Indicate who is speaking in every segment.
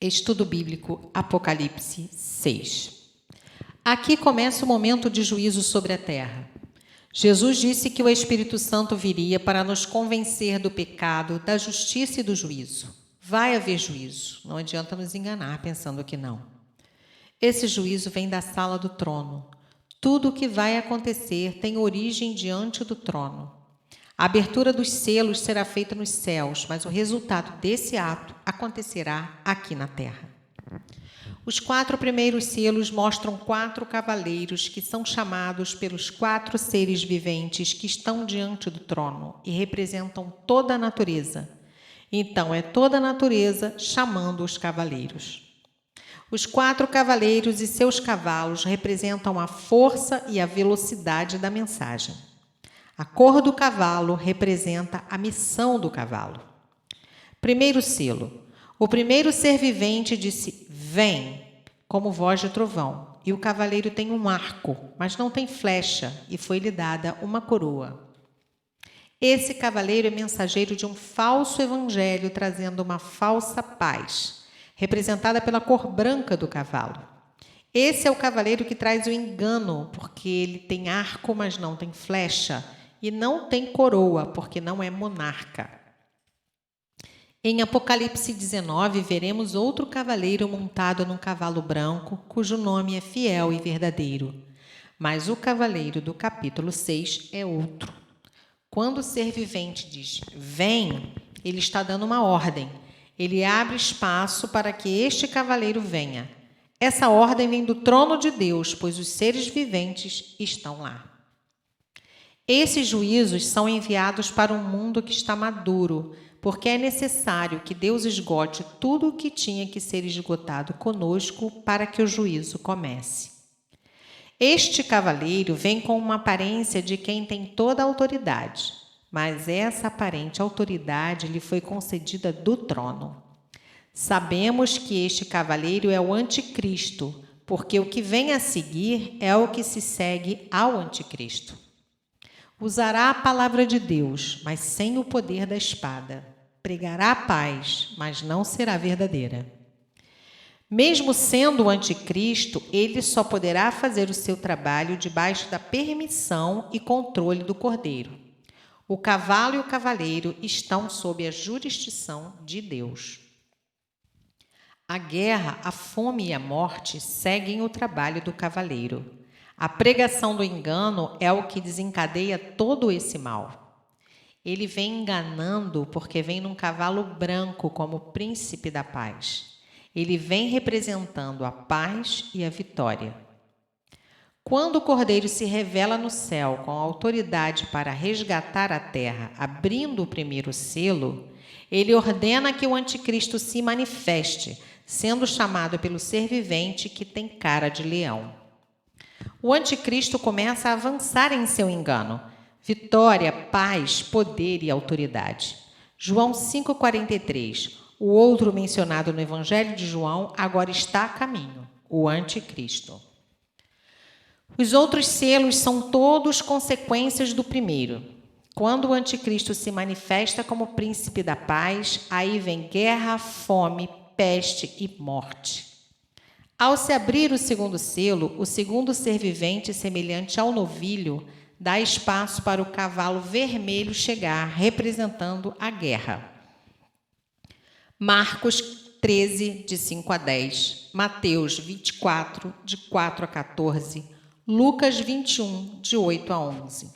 Speaker 1: Estudo Bíblico, Apocalipse 6. Aqui começa o momento de juízo sobre a terra. Jesus disse que o Espírito Santo viria para nos convencer do pecado, da justiça e do juízo. Vai haver juízo, não adianta nos enganar pensando que não. Esse juízo vem da sala do trono. Tudo o que vai acontecer tem origem diante do trono. A abertura dos selos será feita nos céus, mas o resultado desse ato acontecerá aqui na terra. Os 4 primeiros selos mostram 4 cavaleiros que são chamados pelos 4 seres viventes que estão diante do trono e representam toda a natureza. Então, é toda a natureza chamando os cavaleiros. Os 4 cavaleiros e seus cavalos representam a força e a velocidade da mensagem. A cor do cavalo representa a missão do cavalo. Primeiro selo. O primeiro ser vivente disse, vem, como voz de trovão. E o cavaleiro tem um arco, mas não tem flecha, e foi-lhe dada uma coroa. Esse cavaleiro é mensageiro de um falso evangelho, trazendo uma falsa paz, representada pela cor branca do cavalo. Esse é o cavaleiro que traz o engano, porque ele tem arco, mas não tem flecha, e não tem coroa, porque não é monarca. Em Apocalipse 19, veremos outro cavaleiro montado num cavalo branco, cujo nome é Fiel e Verdadeiro. Mas o cavaleiro do capítulo 6 é outro. Quando o ser vivente diz, vem, ele está dando uma ordem. Ele abre espaço para que este cavaleiro venha. Essa ordem vem do trono de Deus, pois os seres viventes estão lá. Esses juízos são enviados para um mundo que está maduro, porque é necessário que Deus esgote tudo o que tinha que ser esgotado conosco para que o juízo comece. Este cavaleiro vem com uma aparência de quem tem toda a autoridade, mas essa aparente autoridade lhe foi concedida do trono. Sabemos que este cavaleiro é o anticristo, porque o que vem a seguir é o que se segue ao anticristo. Usará a palavra de Deus, mas sem o poder da espada. Pregará a paz, mas não será verdadeira. Mesmo sendo o anticristo, ele só poderá fazer o seu trabalho debaixo da permissão e controle do Cordeiro. O cavalo e o cavaleiro estão sob a jurisdição de Deus. A guerra, a fome e a morte seguem o trabalho do cavaleiro. A pregação do engano é o que desencadeia todo esse mal. Ele vem enganando porque vem num cavalo branco como príncipe da paz. Ele vem representando a paz e a vitória. Quando o Cordeiro se revela no céu com autoridade para resgatar a terra, abrindo o primeiro selo, ele ordena que o anticristo se manifeste, sendo chamado pelo ser vivente que tem cara de leão. O anticristo começa a avançar em seu engano. Vitória, paz, poder e autoridade. João 5,43. O outro mencionado no Evangelho de João agora está a caminho, o anticristo. Os outros selos são todos consequências do primeiro. Quando o anticristo se manifesta como príncipe da paz, aí vem guerra, fome, peste e morte. Ao se abrir o segundo selo, o segundo ser vivente, semelhante ao novilho, dá espaço para o cavalo vermelho chegar, representando a guerra. Marcos 13, de 5 a 10, Mateus 24, de 4 a 14, Lucas 21, de 8 a 11.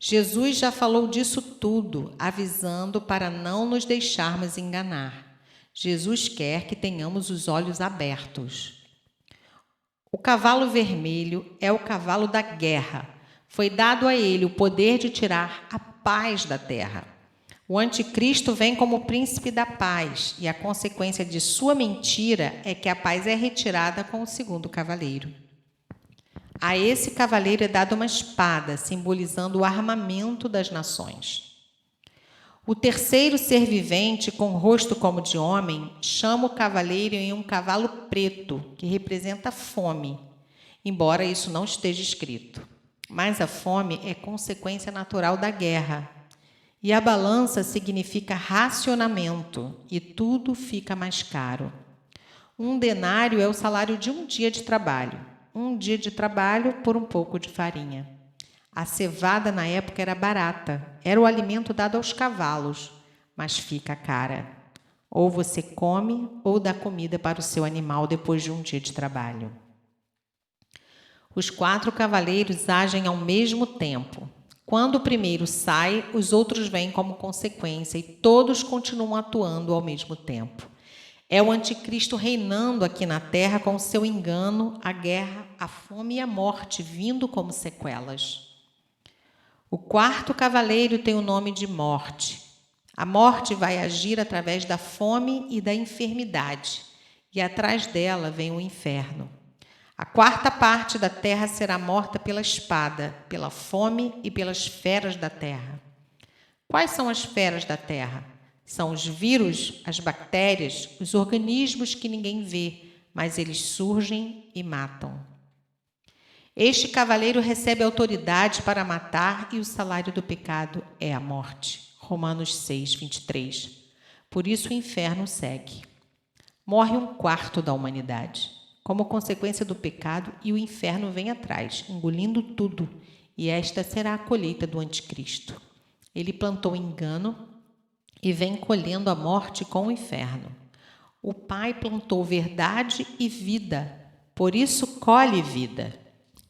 Speaker 1: Jesus já falou disso tudo, avisando para não nos deixarmos enganar. Jesus quer que tenhamos os olhos abertos. O cavalo vermelho é o cavalo da guerra. Foi dado a ele o poder de tirar a paz da terra. O anticristo vem como príncipe da paz, e a consequência de sua mentira é que a paz é retirada com o segundo cavaleiro. A esse cavaleiro é dada uma espada, simbolizando o armamento das nações. O terceiro ser vivente, com rosto como de homem, chama o cavaleiro em um cavalo preto, que representa fome, embora isso não esteja escrito. Mas a fome é consequência natural da guerra. E a balança significa racionamento, e tudo fica mais caro. Um denário é o salário de um dia de trabalho. Um dia de trabalho por um pouco de farinha. A cevada na época era barata, era o alimento dado aos cavalos, mas fica cara. Ou você come ou dá comida para o seu animal depois de um dia de trabalho. Os 4 cavaleiros agem ao mesmo tempo. Quando o primeiro sai, os outros vêm como consequência e todos continuam atuando ao mesmo tempo. É o anticristo reinando aqui na terra com o seu engano, a guerra, a fome e a morte vindo como sequelas. O 4º cavaleiro tem o nome de morte. A morte vai agir através da fome e da enfermidade, e atrás dela vem o inferno. A 4ª parte da terra será morta pela espada, pela fome e pelas feras da terra. Quais são as feras da terra? São os vírus, as bactérias, os organismos que ninguém vê, mas eles surgem e matam. Este cavaleiro recebe autoridade para matar e o salário do pecado é a morte. Romanos 6, 23. Por isso o inferno segue. Morre 1/4 da humanidade, como consequência do pecado, e o inferno vem atrás, engolindo tudo, e esta será a colheita do anticristo. Ele plantou engano e vem colhendo a morte com o inferno. O Pai plantou verdade e vida, por isso colhe vida.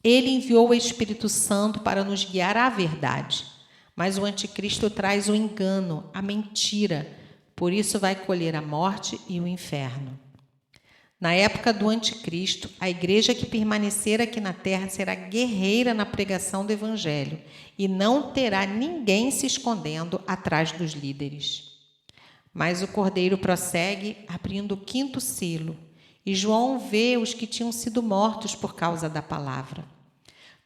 Speaker 1: Ele enviou o Espírito Santo para nos guiar à verdade, mas o anticristo traz o engano, a mentira, por isso vai colher a morte e o inferno. Na época do anticristo, a igreja que permanecer aqui na terra será guerreira na pregação do evangelho e não terá ninguém se escondendo atrás dos líderes. Mas o cordeiro prossegue, abrindo o 5º selo, e João vê os que tinham sido mortos por causa da palavra.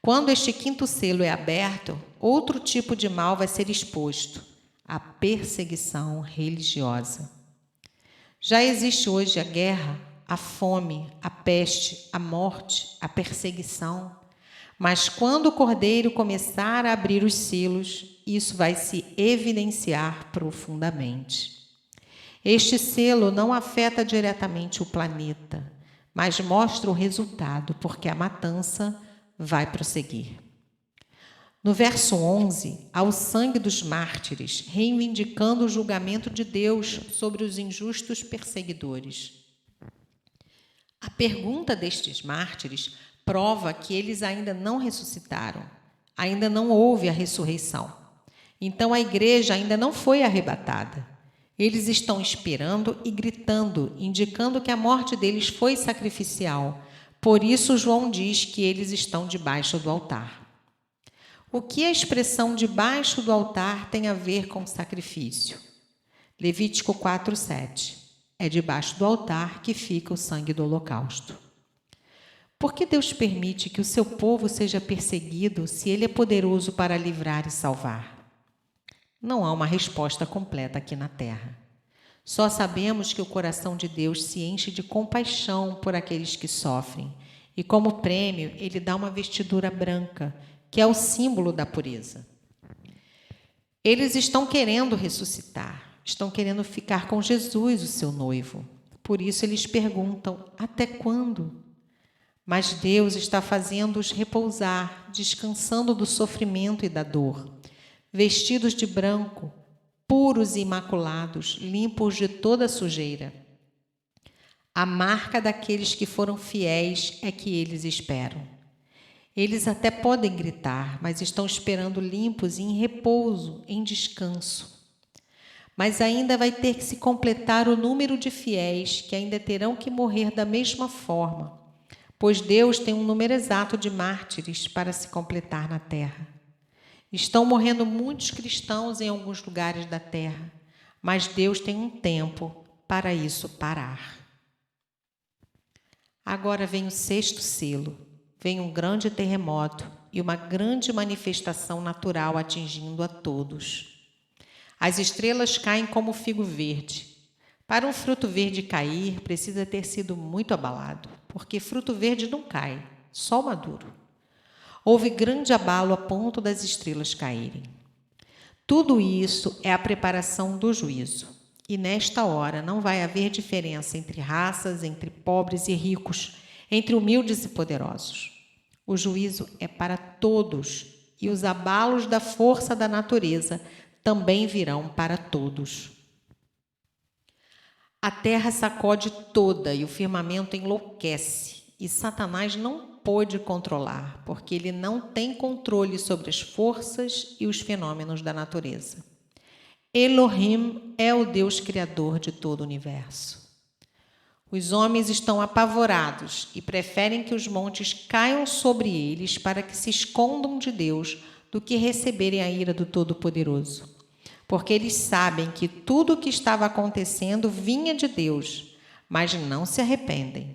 Speaker 1: Quando este 5º selo é aberto, outro tipo de mal vai ser exposto, a perseguição religiosa. Já existe hoje a guerra, a fome, a peste, a morte, a perseguição. Mas quando o cordeiro começar a abrir os selos, isso vai se evidenciar profundamente. Este selo não afeta diretamente o planeta, mas mostra o resultado, porque a matança vai prosseguir. No verso 11, há o sangue dos mártires, reivindicando o julgamento de Deus sobre os injustos perseguidores. A pergunta destes mártires prova que eles ainda não ressuscitaram, ainda não houve a ressurreição. Então a igreja ainda não foi arrebatada. Eles estão esperando e gritando, indicando que a morte deles foi sacrificial. Por isso João diz que eles estão debaixo do altar. O que a expressão debaixo do altar tem a ver com sacrifício? Levítico 4:7. É debaixo do altar que fica o sangue do holocausto. Por que Deus permite que o seu povo seja perseguido se Ele é poderoso para livrar e salvar? Não há uma resposta completa aqui na terra. Só sabemos que o coração de Deus se enche de compaixão por aqueles que sofrem, e como prêmio, Ele dá uma vestidura branca, que é o símbolo da pureza. Eles estão querendo ressuscitar, estão querendo ficar com Jesus, o seu noivo. Por isso eles perguntam: até quando? Mas Deus está fazendo-os repousar, descansando do sofrimento e da dor. Vestidos de branco, puros e imaculados, limpos de toda sujeira. A marca daqueles que foram fiéis é que eles esperam. Eles até podem gritar, mas estão esperando limpos e em repouso, em descanso. Mas ainda vai ter que se completar o número de fiéis que ainda terão que morrer da mesma forma, pois Deus tem um número exato de mártires para se completar na terra. Estão morrendo muitos cristãos em alguns lugares da terra, mas Deus tem um tempo para isso parar. Agora vem o 6º selo, vem um grande terremoto e uma grande manifestação natural atingindo a todos. As estrelas caem como figo verde. Para um fruto verde cair, precisa ter sido muito abalado, porque fruto verde não cai, só maduro. Houve grande abalo a ponto das estrelas caírem. Tudo isso é a preparação do juízo. E nesta hora não vai haver diferença entre raças, entre pobres e ricos, entre humildes e poderosos. O juízo é para todos, e os abalos da força da natureza também virão para todos. A terra sacode toda e o firmamento enlouquece, e Satanás não pôde controlar, porque ele não tem controle sobre as forças e os fenômenos da natureza. Elohim é o Deus criador de todo o universo. Os homens estão apavorados e preferem que os montes caiam sobre eles para que se escondam de Deus do que receberem a ira do Todo-Poderoso. Porque eles sabem que tudo o que estava acontecendo vinha de Deus, mas não se arrependem.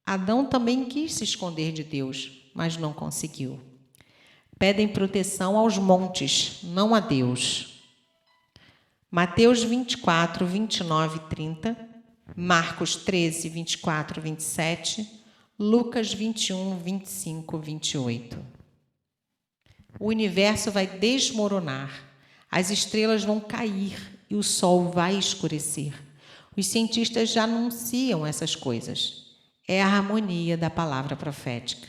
Speaker 1: Adão também quis se esconder de Deus, mas não conseguiu. Pedem proteção aos montes, não a Deus. Mateus 24, 29 e 30, Marcos 13, 24 e 27, Lucas 21, 25 e 28. O universo vai desmoronar, as estrelas vão cair e o sol vai escurecer. Os cientistas já anunciam essas coisas. É a harmonia da palavra profética.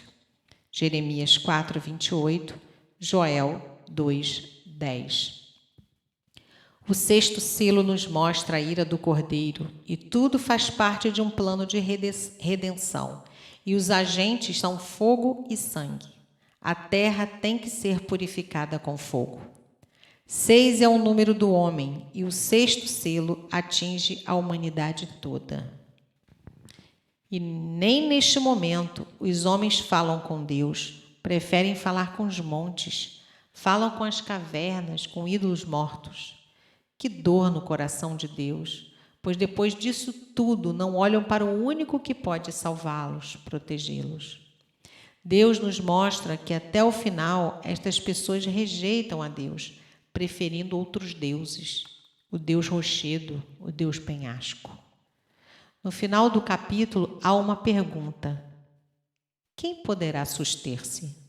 Speaker 1: Jeremias 4, 28, Joel 2, 10. O sexto selo nos mostra a ira do Cordeiro, e tudo faz parte de um plano de redenção, e os agentes são fogo e sangue. A terra tem que ser purificada com fogo. 6 é o número do homem, e o sexto selo atinge a humanidade toda. E nem neste momento os homens falam com Deus, preferem falar com os montes, falam com as cavernas, com ídolos mortos. Que dor no coração de Deus, pois depois disso tudo não olham para o único que pode salvá-los, protegê-los. Deus nos mostra que até o final estas pessoas rejeitam a Deus, preferindo outros deuses, o Deus rochedo, o Deus penhasco. No final do capítulo há uma pergunta: quem poderá suster-se?